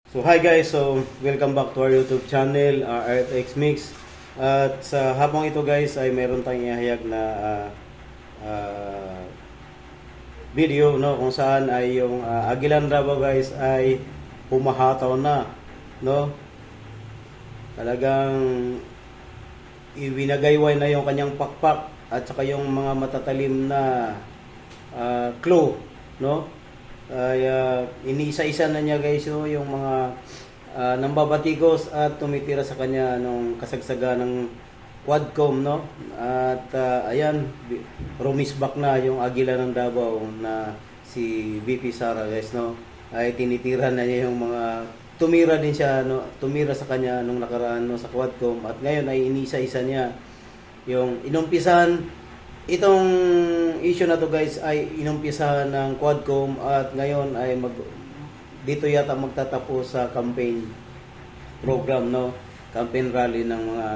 So hi guys, so welcome back to our YouTube channel, RFX Mix. At sa habang ito guys ay meron tayong ihahayag na ah, video no kung saan ay yung Agilan Davao guys ay pumahataw na no. Talagang iwinagayway na yung kanyang pakpak at saka yung mga matatalim na clue no ay iniisa-isa na niya guys yung mga nambabatikos at tumitira sa kanya nung kasagsaga ng Quadcom no at ayan rumisbak na yung Agila ng Davao na si VP Sara guys no ay tinitira na niya yung mga tumira din siya no tumira sa kanya nung nakaraan no sa Quadcom at ngayon ay iniisa-isa niya yung inumpisahan itong issue na to guys ay inumpisahan ng Quadcom at ngayon ay dito yata magtatapos sa campaign program no campaign rally ng mga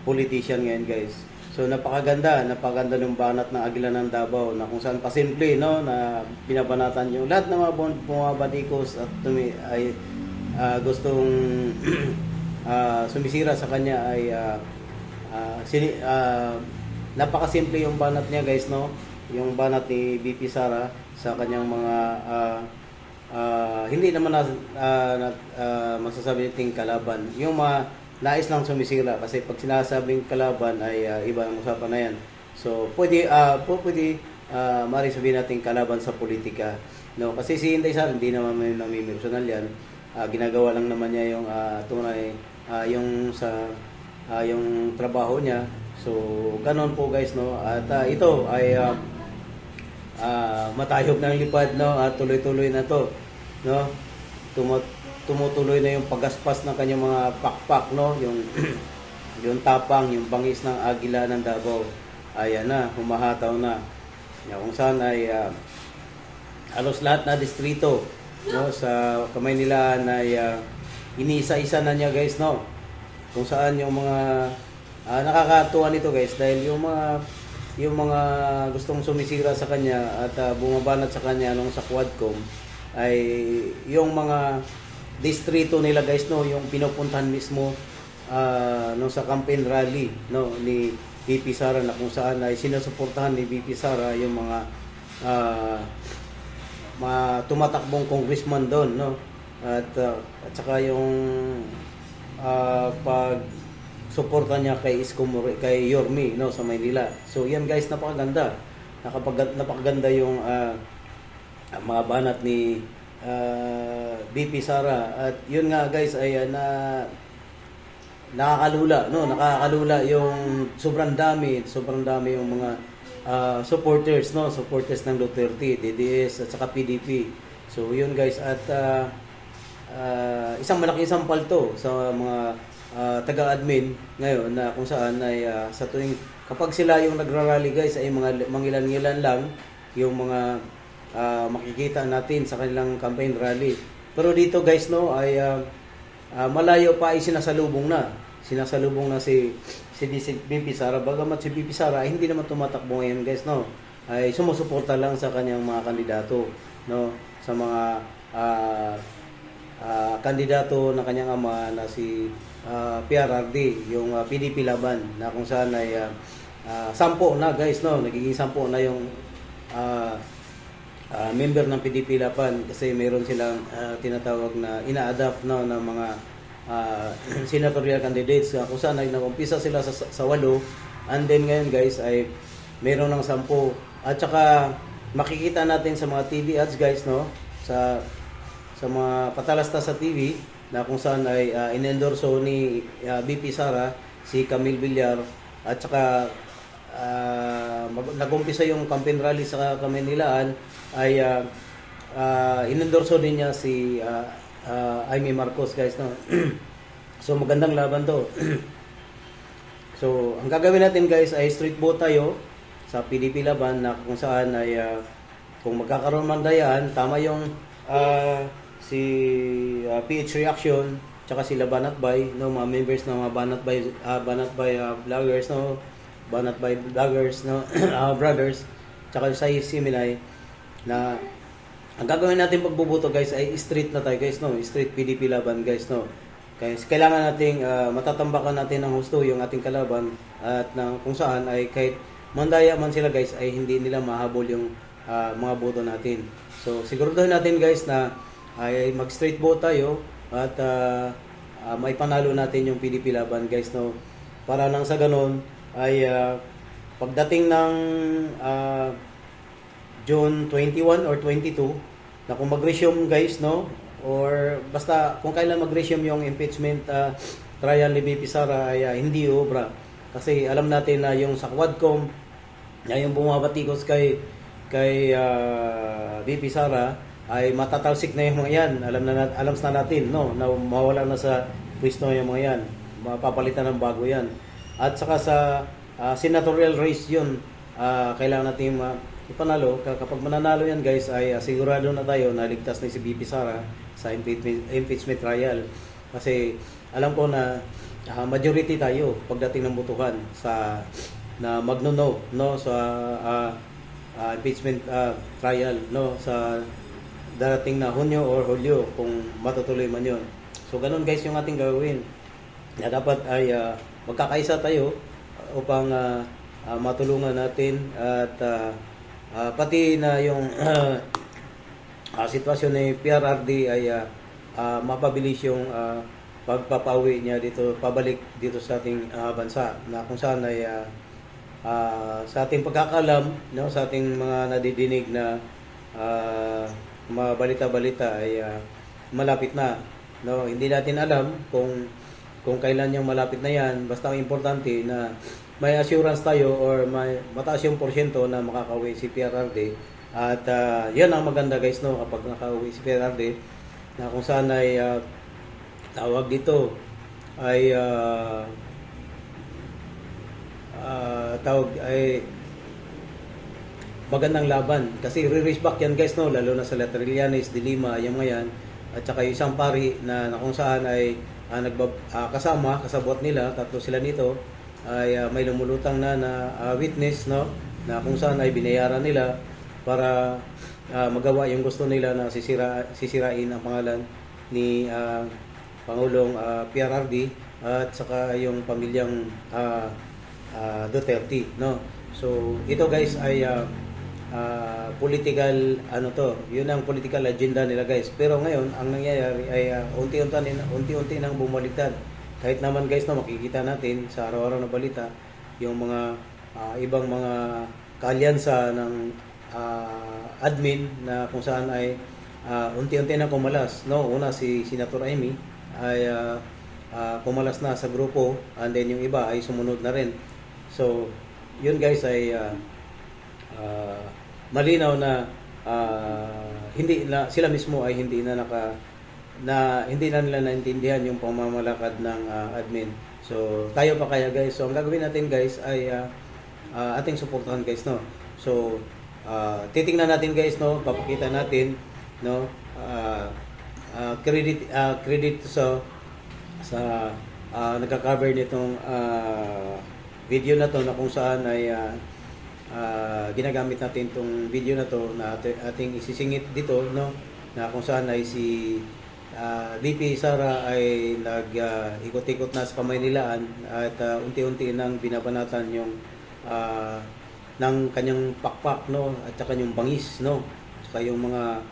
politician ngayon guys. So napakaganda ng banat ng Agila ng Davao na kung saan pasimple no na binabanatan yung lahat ng mga batikos at ay gustong sumisira sa kanya ay napakasimple yung banat niya guys no yung banat ni BP Sara sa kanyang mga hindi naman masasabi nating kalaban yung mga nais lang sumisira kasi pag sinasabing kalaban ay iba ang usapan na yan so pwede mari sabihin natin kalaban sa politika no kasi si Inday Sara hindi naman may namimirsonal yan ginagawa lang naman niya yung tunay yung sa yung trabaho niya. So, ganon po guys, no? At ito ay matayog ng lipad, no? At tuloy-tuloy na to, no? Tumutuloy na yung paggaspas ng kanyang mga pakpak, no? Yung yung tapang, yung bangis ng Agila ng Davao. Ayan na, humahataw na. Kung saan ay halos lahat na distrito, no? Sa kamay nila ay iniisa-isa na niya guys, no? Kung saan yung mga nakakatuwa nito guys dahil yung mga gustong sumisira sa kanya at bumabanat sa kanya nung sa Quadcom ay yung mga distrito nila guys no yung pinupuntahan mismo nung sa campaign rally no ni VP Sara na kung saan ay sinusuportahan ni VP Sara yung mga tumatakbong congressman doon no at saka yung pag suporta niya kay kay Yorme no sa Maynila. So yan guys napakaganda. Napakaganda yung mga banat ni BP Sara at yun nga guys ay nakakalula no nakakalula yung sobrang dami yung mga supporters ng Duterte, DDS at saka PDP. So yun guys at isang malaking sampal to sa mga taga-admin ngayon na kung saan ay sa tuwing kapag sila yung nagrarally guys ay mga mangilan-ngilan lang yung mga makikita natin sa kanilang campaign rally. Pero dito guys no ay malayo pa ay sinasalubong na si BP Sara. Bagamat si BP Sara ay hindi naman tumatakbo ngayon guys no ay sumusuporta lang sa kanyang mga kandidato no sa mga kandidato ng kanyang ama na si PRRD, yung PDP laban na kung saan ay 10 na guys no, nagiging 10 na yung member ng PDP laban kasi meron silang tinatawag na ina-adapt no ng mga senatorial candidates kung saan ay nag-umpisa sila sa 8 and then ngayon guys ay meron ng 10 at saka makikita natin sa mga TV ads guys no sa mga patalasta sa TV na kung saan ay inendorso ni BP Sara si Camille Villar at saka nag-umpisa yung campaign rally sa Kamaynilaan ay inendorso din niya si Amy Marcos guys no. So magandang laban to. So ang gagawin natin guys ay street vote tayo sa PDP laban na kung saan ay kung magkakaroon man dayan tama yung si PH Reaction tsaka sila Banat Bay no mga members ng mga Banat Bay vloggers no Banat Bay vloggers no brothers tsaka sa Siminay na ang gagawin natin pagbubuto guys ay street na tayo guys, no? Street PDP laban guys, no? Kaya kailangan nating matatambakan natin ng husto yung ating kalaban at kung saan ay kahit mandaya man sila guys ay hindi nila mahabol yung mga boto natin. So siguraduhin natin guys na ay mag-straight vote tayo at may panalo natin yung PDP laban guys, no? Para nang sa ganun ay pagdating ng June 21 or 22 na kung mag-resume guys, no, or basta kung kailan mag-resume yung impeachment trial ni VP Sara ay hindi obra kasi alam natin na yung sa Quadcom na yung bumabatikos kay VP Sara ay matatalsik na yung mga yan. Alam na natin, no, na mawala na sa pwesto yung mga yan, mapapalitan ng bago yan. At saka sa senatorial race yun, kailangan natin ipanalo. Kapag mananalo yan guys ay sigurado na tayo na ligtas na si VP Sara sa impeachment trial. Kasi alam ko na majority tayo pagdating ng botohan sa na magno-no, no, sa impeachment trial, no, sa darating na Hunyo or Hulyo kung matutuloy man yun. So ganun guys yung ating gagawin. Na dapat ay magkakaisa tayo upang matulungan natin at pati na yung sitwasyon ni PRRD ay mapabilis yung pagpapawi niya dito, pabalik dito sa ating bansa na kung saan ay sa ating pagkakalam, no, sa ating mga nadidinig na mga balita-balita ay malapit na, no. Hindi natin alam kung kailan yung malapit na yan, basta ang importante na may assurance tayo or may mataas yung porsyento na makakauwi si PRRD. At yan ang maganda guys, no, kapag nakauwi si PRRD na kung saan ay tawag dito ay tawag ay magandang laban kasi re-race back yan guys, no, lalo na sa Latrillanes, Dilima, yung mga yan, at saka yung isang pari na kung saan ay kasabot nila, tatlo sila nito ay may lumulutang na witness, no, na kung saan ay binayaran nila para magawa yung gusto nila na sisirain ang pangalan ni Pangulong PRRD at saka yung pamilyang Duterte, no. So ito guys ay political yun ang political agenda nila guys. Pero ngayon ang nangyayari ay unti-unti nang bumaliktad. Kahit naman guys, no, makikita natin sa araw-araw na balita yung mga ibang mga kaalyansa ng admin na kung saan ay unti-unti na kumalas, no. Una si Senator Amy ay kumalas na sa grupo and then yung iba ay sumunod na rin. So yun guys ay malinaw na hindi na sila mismo ay hindi na nila naintindihan yung pamamalakad ng admin. So tayo pa kaya guys. So ang gagawin natin guys ay ating suportahan guys, no. So titingnan natin guys, no, papakita natin, no, credit sa nagka-cover nitong video na to na kung saan ay ginagamit natin tong video na to na ating isisingit dito, no, na kung saan ay si VP Sara ay nag-ikot-ikot na sa Kamaynilaan at unti-unti nang binabanatan yung ng kanyang pakpak, no, at saka yung bangis, no, at saka yung mga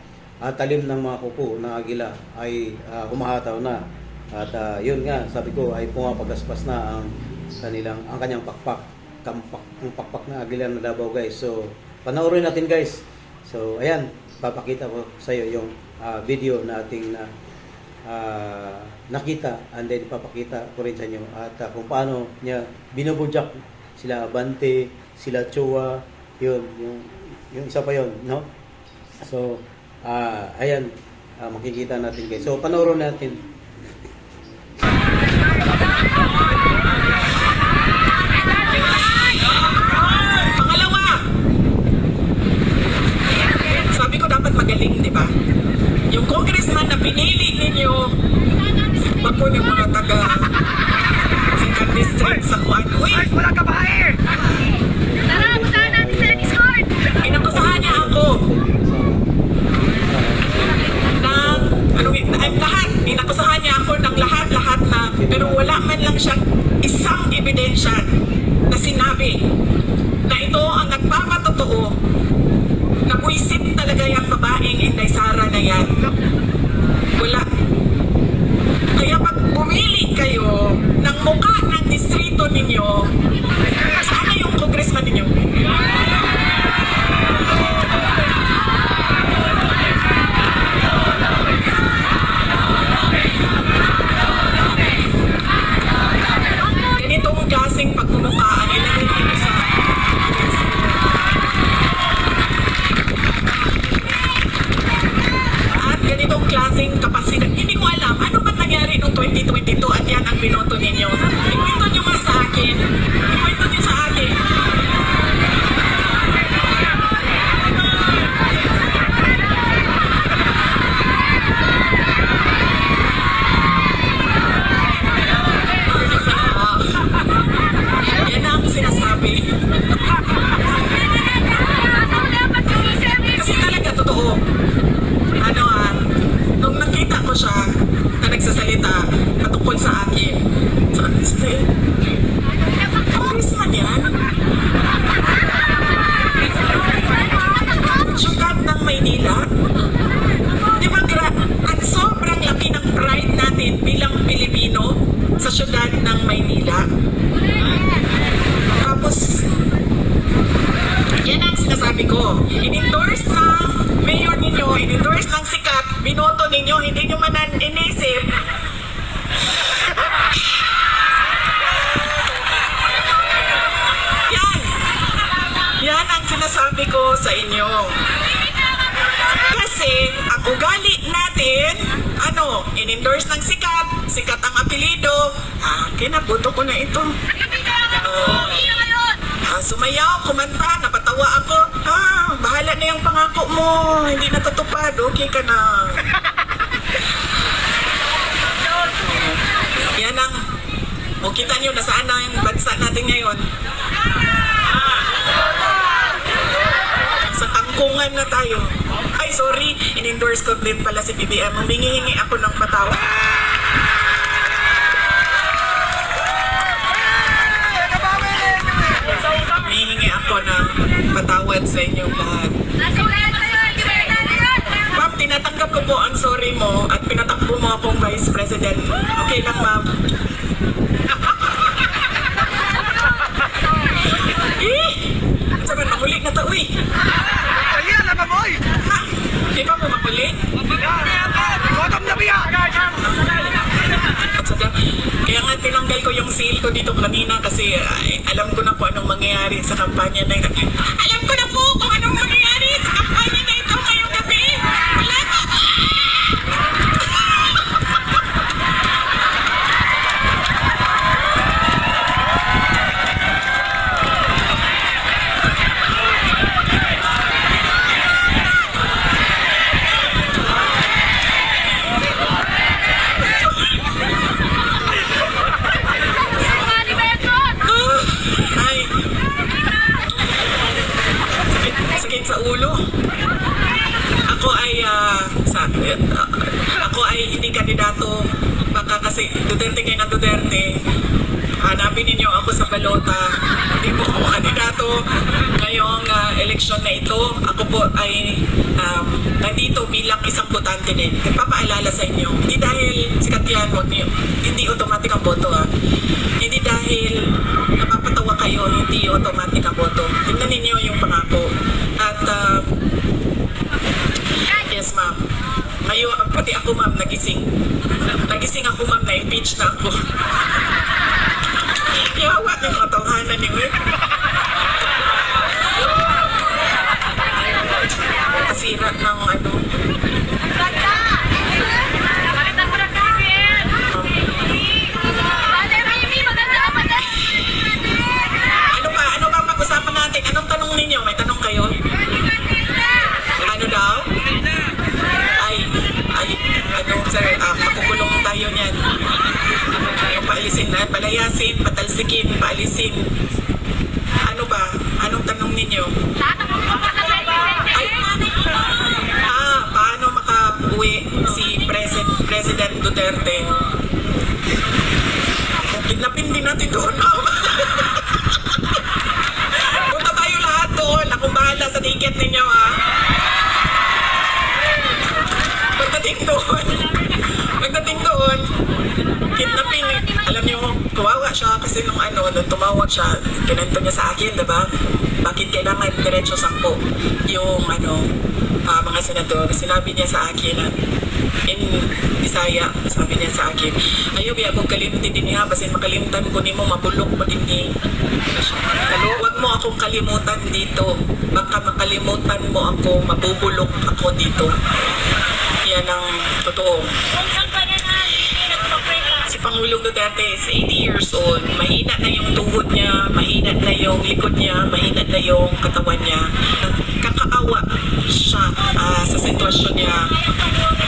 talim ng mga kuko ng agila ay humahataw na. At yun nga, sabi ko ay pumapagaspas na ang kanyang pakpak, ang pakpak na agila na Davao guys. So panoorin natin guys. So ayan, papakita ko sa iyo yung video na ating nakita and then papakita ko rin sa inyo at kung paano niya binubudyak sila Abante, sila Chua, yun, yung isa pa yun, no? So ayan, makikita natin guys. So panoorin natin. Pangalawa, sabi ko dapat magaling, di ba? Yung congressman na pinili ninyo, ako ng mga taga second district sa Juan. Uy! Wala ka ba eh? Tara, puntahan natin sa Discord! Inakusahan niya ako. inyo. Kasi ang ugali natin, in-endorse ng sikat ang apelido, kinabuto ko na ito. Sumayaw, kumanta, napatawa ako, bahala na yung pangako mo, hindi natutupad, okay ka na. Yan ang, kita nyo, nasaan na yung bansa natin ngayon. Sa tangkungan na tayo. Ay, sorry, in-endorse ko din pala si BBM. Humingi-hingi ako ng patawad. Humingi ako ng patawad sa inyong lahat. Ma'am, tinatanggap ko po ang sorry mo at pinatakbo mo akong Vice President. Okay lang, ma'am. Sabi, mahuli na to, uy. Kaya na ba, boy? Di ba mo mahuli? Bottom na biya! At saka, kaya nga tinanggal ko yung seal ko dito kanina kasi alam ko na po anong mangyayari sa kampanya na ito. Alam ko na po kung anong mangyayari sa kampanya na ito ngayong gabi. Wala ko. Ay. Sakit sa ulo. Ako ay hindi kandidato. Baka kasi Duterte kayo ng Duterte. Hanapin ninyo ako sa balota. Hindi po ako kandidato ngayong eleksyon na ito. Ako po ay nandito bilang isang botante din. Nagpapaalala sa inyo. Hindi dahil sikat yan, hindi automatic ang boto. Hindi dahil napapatawa kayo, hindi automatic ang boto. Tingnan ninyo yung pangako. At yes, ma'am. Ngayon, pati ako, ma'am, nagising. Nagising ako, ma'am, na-impeach na ako. Yawa ng mga tawhanan ni Wip. Kasira ng ano. Ano ba pag-usapan natin? Anong tanong ninyo? May tanong kayo? Ano daw? Sir, makukulong tayo niyan. Yung paalisin na, palayasin, patalsikin, paalisin. Ano ba? Anong tanong ninyo? Ay, paano makauwi si President Duterte? Kidnapin din natin doon, ma'am. Punta tayo lahat doon. Akong bahala sa ticket ninyo, ha? Pagdating doon, kidnapping. Alam niyo, kawawa siya kasi nung tumawag siya, kinento niya sa akin, diba? Bakit kailangan diretso 10 yung mga senador. Sinabi niya sa akin in Bisaya, sabi niya sa akin, ayaw biya akong kalimti din niya, basin makalimtan ko nimo, mabulok mo din ni. Huwag mo akong kalimutan dito. Baka makalimutan mo ako, mabubulok ako dito. Yan ang totoo. Si Pangulong Duterte is 80 years old. Mahina na yung tuhod niya, mahina na yung likod niya, mahina na yung katawan niya. Kakaawa siya sa sitwasyon niya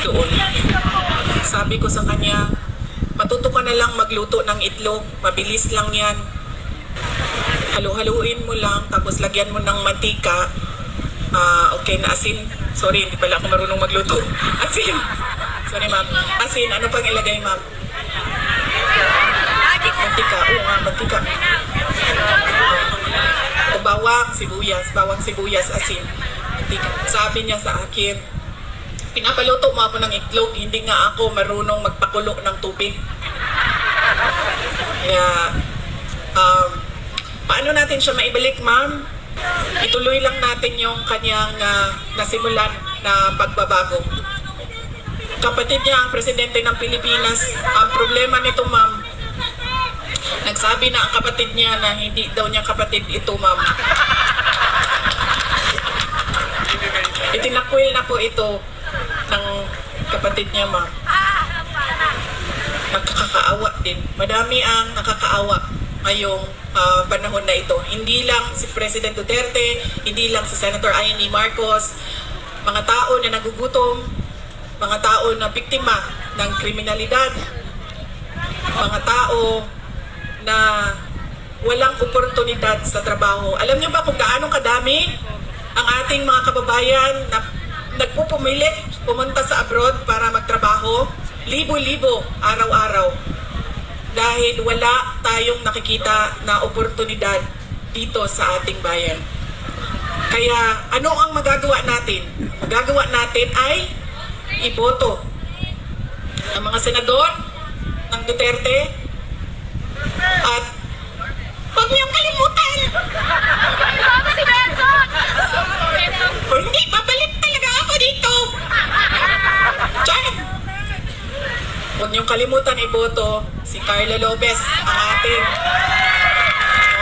doon. Sabi ko sa kanya, matuto ka na lang magluto ng itlog. Mabilis lang yan. Halu-haluin mo lang, tapos lagyan mo ng mantika. Okay na asin. Sorry, hindi pala ako marunong magluto. Asin. Sorry, ma'am. Asin, ano pang ilagay, ma'am? Mantika. Oo nga, mantika. O bawang sibuyas, asin. Mantika. Sabi niya sa akin, pinapaluto mo ako ng itlog, hindi nga ako marunong magpakulo ng tubig. Kaya, paano natin siya maibalik, ma'am? Ituloy lang natin yung kanyang nasimulan na pagbabago. Kapatid niya ang presidente ng Pilipinas. Ang problema nito, ma'am, nagsabi na ang kapatid niya na hindi daw niya kapatid ito, ma'am. Tinakwil na po ito ng kapatid niya, ma'am. Nakakaawa din. Madami ang nakakaawa ngayong panahon na ito. Hindi lang si President Duterte, hindi lang si Senator Amy Marcos, mga tao na nagugutom, mga tao na biktima ng kriminalidad, mga tao na walang oportunidad sa trabaho. Alam niyo ba kung gaano kadami ang ating mga kababayan na nagpupumilit pumunta sa abroad para magtrabaho? Libo-libo araw-araw. Dahil wala tayong nakikita na oportunidad dito sa ating bayan. Kaya ano ang magagawa natin? Ang magagawa natin ay iboto. Ang mga senador ng Duterte at huwag niyong kalimutan! Kung hindi, babalik talaga ako dito! Diyan! Huwag niyong kalimutan iboto si Carla Lopez, ang ating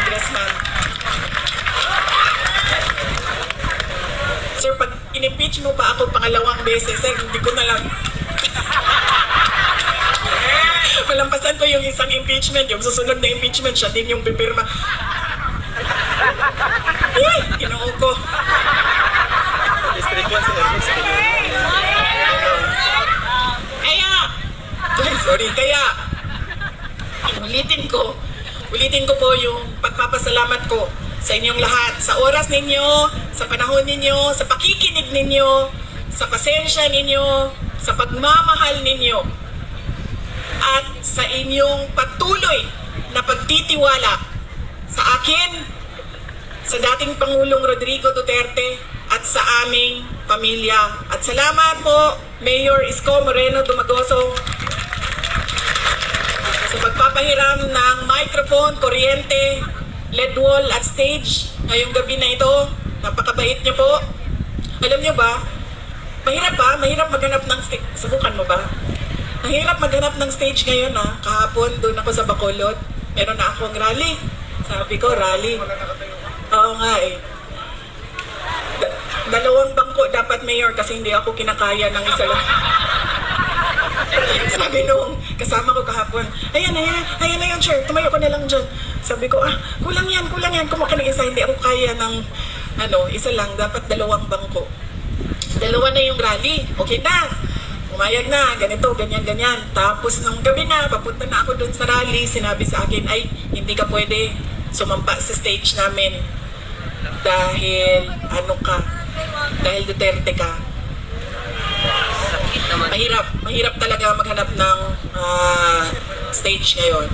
congressman. Sir, pag in-impeach mo pa ako pangalawang beses, sir, hindi ko na lang. Malampasan ko yung isang impeachment, yung susunod na impeachment, siya din yung pipirma. Uy, ginoo ko. District 1 sa Kaya, ulitin ko po yung pagpapasalamat ko sa inyong lahat, sa oras ninyo, sa panahon ninyo, sa pakikinig ninyo, sa pasensya ninyo, sa pagmamahal ninyo, at sa inyong patuloy na pagtitiwala sa akin, sa dating Pangulong Rodrigo Duterte, at sa aming pamilya. At salamat po, Mayor Isko Moreno Dumagoso, sa pagpapahiram ng microphone, kuryente, LED wall at stage ngayong gabi na ito. Napakabait niyo po. Alam niyo ba, mahirap maghanap ng stage. Subukan mo ba? Mahirap maghanap ng stage ngayon ha. Kahapon doon ako sa Bacolod. Meron na akong rally. Sabi ko, rally. Oo nga eh. Dalawang bangko dapat, Mayor, kasi hindi ako kinakaya ng isa lang. Sabi nung kasama ko kahapon, ayan na yan, chair, tumayo ko na lang dyan. Sabi ko, kulang yan, kumuha ka ng isa, hindi ako kaya ng, isa lang, dapat dalawang bangko. Dalawa na yung rally, okay na, umayag na, ganito, ganyan. Tapos nung gabi na, papunta na ako dun sa rally, sinabi sa akin, ay, hindi ka pwede sumampa sa stage namin. Dahil, dahil Duterte ka. Mahirap talaga maghanap ng stage ngayon.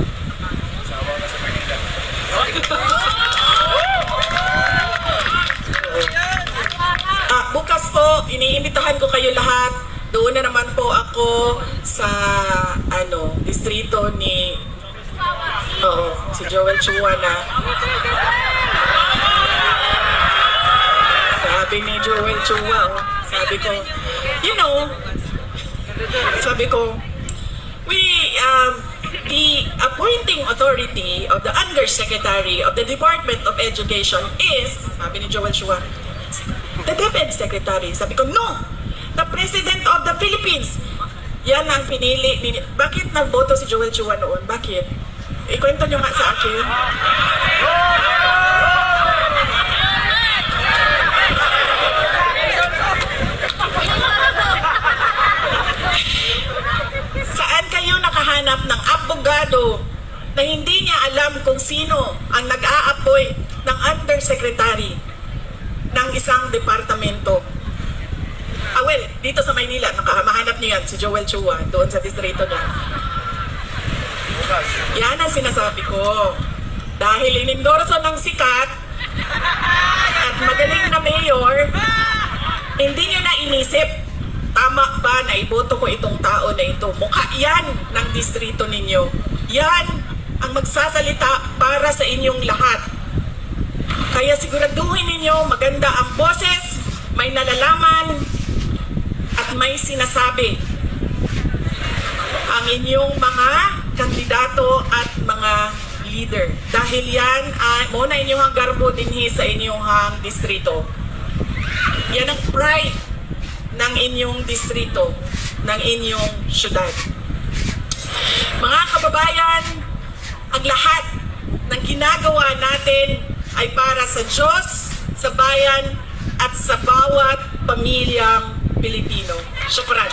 Bukas po, iniimbitahan ko kayo lahat. Doon na naman po ako sa distrito ni si Joel Chua na. Sabi ni Joel Chua, sabi ko, the appointing authority of the Undersecretary of the Department of Education is, sabi ni Joel Chua, the DepEd Secretary. Sabi ko, no! The President of the Philippines! Yan ang pinili. Bakit nagboto si Joel Chua noon? Bakit? Ikwento nyo nga sa akin. Saan kayo nakahanap ng abogado na hindi niya alam kung sino ang nag-a-appoint ng undersecretary ng isang departamento? Well, dito sa Maynila, mahanap niyo yan, si Joel Chua, doon sa distrito niya. Yan ang sinasabi ko. Dahil inendorso ng sikat at magaling na mayor, hindi niyo na inisip, tama ba na iboto ko itong tao na ito? Mukha yan ng distrito ninyo. Yan ang magsasalita para sa inyong lahat. Kaya siguraduhin ninyo maganda ang boses, may nalalaman, at may sinasabi ang inyong mga kandidato at mga leader. Dahil yan, muna inyong garbo dinhi sa inyong distrito. Yan ang pride ng inyong distrito, ng inyong syudad. Mga kababayan, ang lahat ng ginagawa natin ay para sa Diyos, sa bayan, at sa bawat pamilyang Pilipino. Syukran.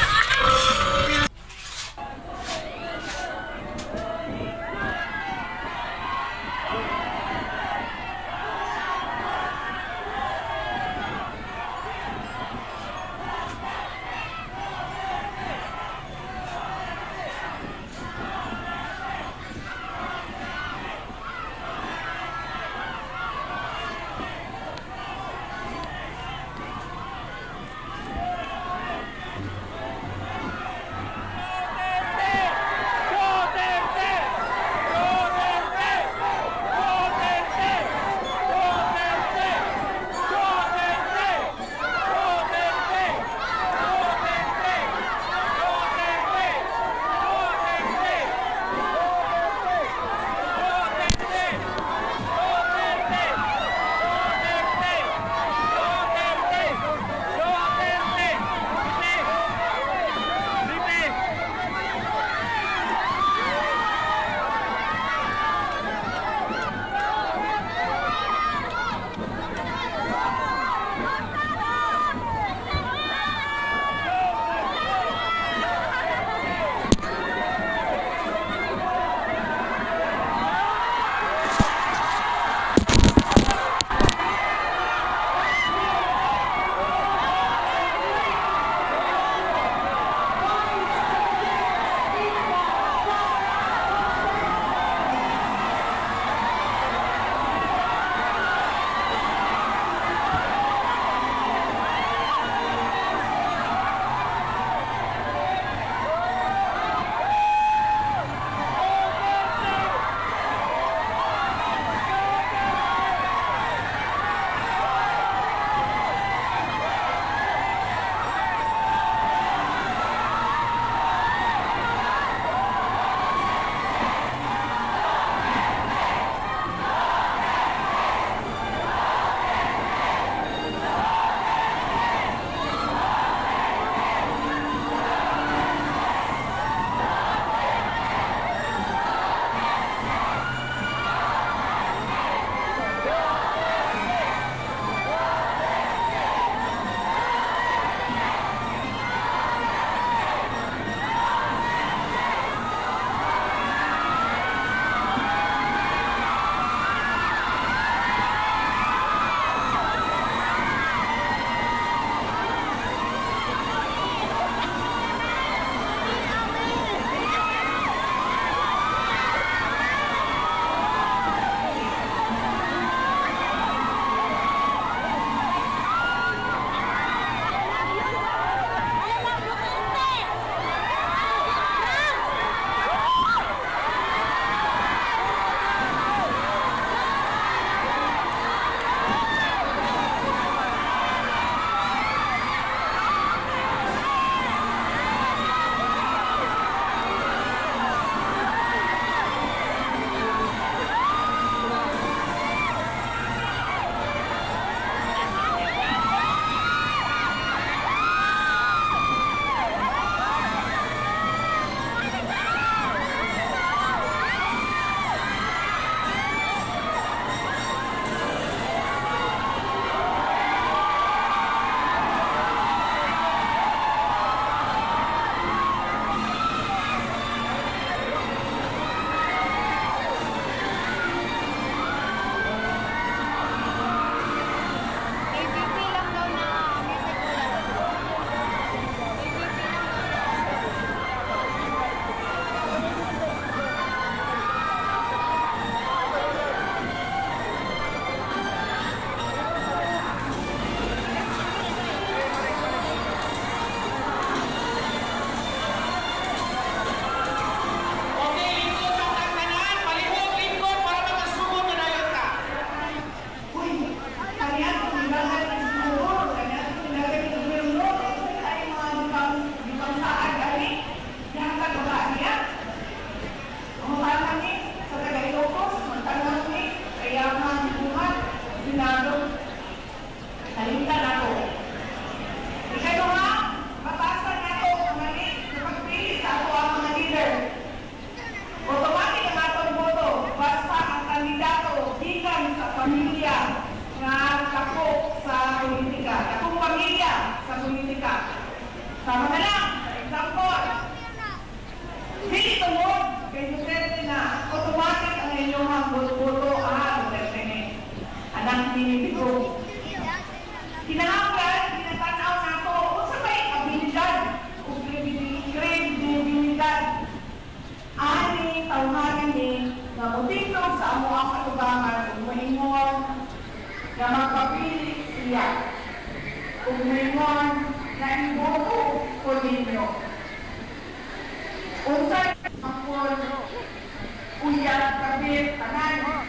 na magpapili siya kung ngayon na iboto ko ninyo. Unsay ang kuya kabir anan,